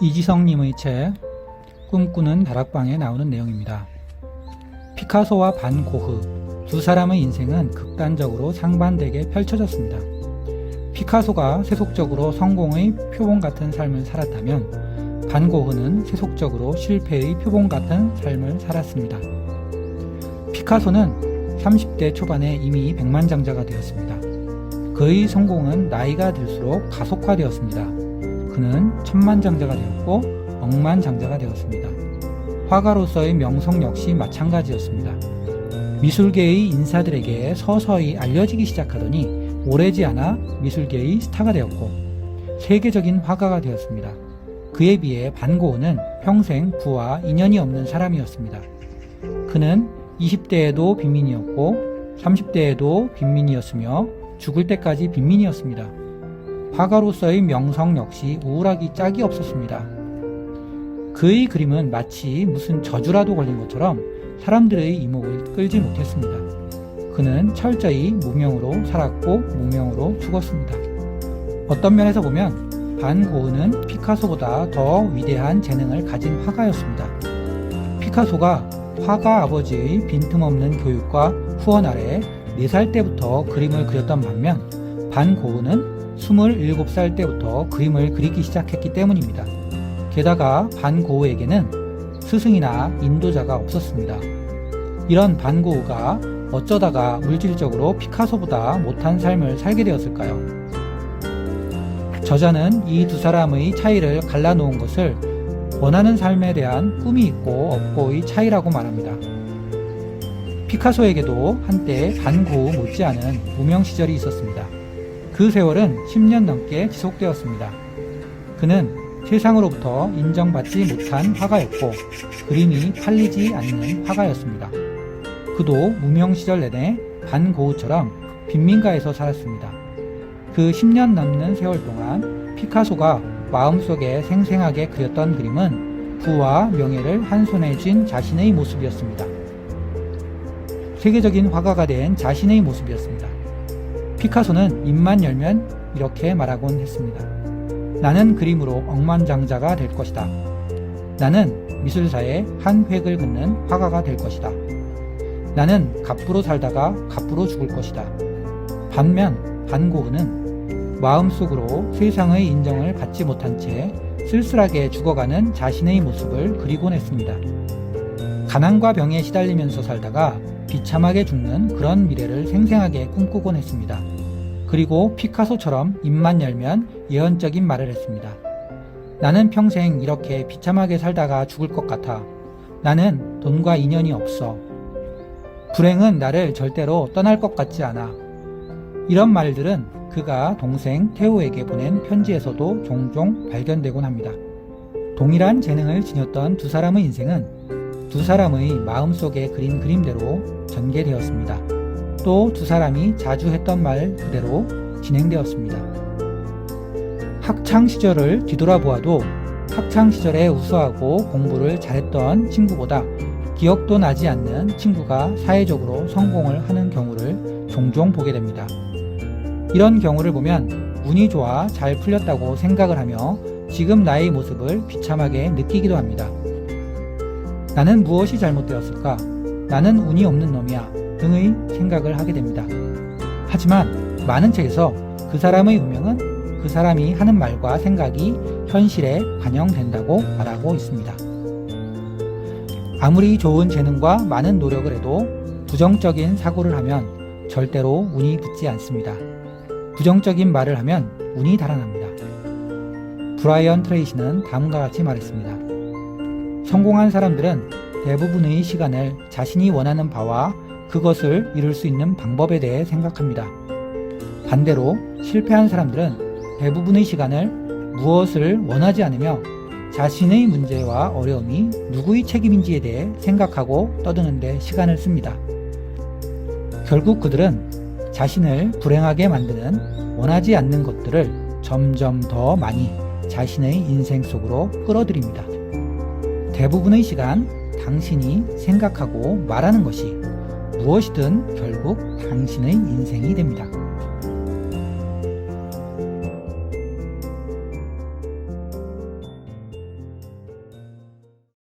이지성님의 책 꿈꾸는 다락방에 나오는 내용입니다. 피카소와 반 고흐 두 사람의 인생은 극단적으로 상반되게 펼쳐졌습니다. 피카소가 세속적으로 성공의 표본 같은 삶을 살았다면 반 고흐는 세속적으로 실패의 표본 같은 삶을 살았습니다. 피카소는 30대 초반에 이미 백만장자가 되었습니다. 그의 성공은 나이가 들수록 가속화되었습니다. 그는 천만장자가 되었고 억만장자가 되었습니다. 화가로서의 명성 역시 마찬가지였습니다. 미술계의 인사들에게 서서히 알려지기 시작하더니 오래지 않아 미술계의 스타가 되었고 세계적인 화가가 되었습니다. 그에 비해 반 고흐는 평생 부와 인연이 없는 사람이었습니다. 그는 20대에도 빈민이었고 30대에도 빈민이었으며 죽을 때까지 빈민이었습니다. 화가로서의 명성 역시 우울하기 짝이 없었습니다. 그의 그림은 마치 무슨 저주라도 걸린 것처럼 사람들의 이목을 끌지 못했습니다. 그는 철저히 무명으로 살았고 무명으로 죽었습니다. 어떤 면에서 보면 반 고흐는 피카소보다 더 위대한 재능을 가진 화가였습니다. 피카소가 화가 아버지의 빈틈없는 교육과 후원 아래 4살 때부터 그림을 그렸던 반면 반 고흐는 27살 때부터 그림을 그리기 시작했기 때문입니다. 게다가 반 고흐에게는 스승이나 인도자가 없었습니다. 이런 반 고흐가 어쩌다가 물질적으로 피카소보다 못한 삶을 살게 되었을까요? 저자는 이 두 사람의 차이를 갈라놓은 것을 원하는 삶에 대한 꿈이 있고 없고의 차이라고 말합니다. 피카소에게도 한때 반 고흐 못지않은 무명 시절이 있었습니다. 그 세월은 10년 넘게 지속되었습니다. 그는 세상으로부터 인정받지 못한 화가였고 그림이 팔리지 않는 화가였습니다. 그도 무명 시절 내내 반 고흐처럼 빈민가에서 살았습니다. 그 10년 넘는 세월 동안 피카소가 마음속에 생생하게 그렸던 그림은 부와 명예를 한 손에 쥔 자신의 모습이었습니다. 세계적인 화가가 된 자신의 모습이었습니다. 피카소는 입만 열면 이렇게 말하곤 했습니다. 나는 그림으로 억만장자가 될 것이다. 나는 미술사에 한 획을 긋는 화가가 될 것이다. 나는 갑부로 살다가 갑부로 죽을 것이다. 반면 반 고흐는 마음속으로 세상의 인정을 받지 못한 채 쓸쓸하게 죽어가는 자신의 모습을 그리곤 했습니다. 가난과 병에 시달리면서 살다가 비참하게 죽는 그런 미래를 생생하게 꿈꾸곤 했습니다. 그리고 피카소처럼 입만 열면 예언적인 말을 했습니다. 나는 평생 이렇게 비참하게 살다가 죽을 것 같아. 나는 돈과 인연이 없어. 불행은 나를 절대로 떠날 것 같지 않아. 이런 말들은 그가 동생 테오에게 보낸 편지에서도 종종 발견되곤 합니다. 동일한 재능을 지녔던 두 사람의 인생은 두 사람의 마음속에 그린 그림대로 전개되었습니다. 또 두 사람이 자주 했던 말 그대로 진행되었습니다. 학창 시절을 뒤돌아보아도 학창 시절에 우수하고 공부를 잘했던 친구보다 기억도 나지 않는 친구가 사회적으로 성공을 하는 경우를 종종 보게 됩니다. 이런 경우를 보면 운이 좋아 잘 풀렸다고 생각을 하며 지금 나의 모습을 비참하게 느끼기도 합니다. 나는 무엇이 잘못되었을까? 나는 운이 없는 놈이야. 등의 생각을 하게 됩니다. 하지만 많은 책에서 그 사람의 운명은 그 사람이 하는 말과 생각이 현실에 반영된다고 말하고 있습니다. 아무리 좋은 재능과 많은 노력을 해도 부정적인 사고를 하면 절대로 운이 붙지 않습니다. 부정적인 말을 하면 운이 달아납니다. 브라이언 트레이시는 다음과 같이 말했습니다. 성공한 사람들은 대부분의 시간을 자신이 원하는 바와 그것을 이룰 수 있는 방법에 대해 생각합니다. 반대로 실패한 사람들은 대부분의 시간을 무엇을 원하지 않으며 자신의 문제와 어려움이 누구의 책임인지에 대해 생각하고 떠드는 데 시간을 씁니다. 결국 그들은 자신을 불행하게 만드는 원하지 않는 것들을 점점 더 많이 자신의 인생 속으로 끌어들입니다. 대부분의 시간 당신이 생각하고 말하는 것이 무엇이든 결국 당신의 인생이 됩니다.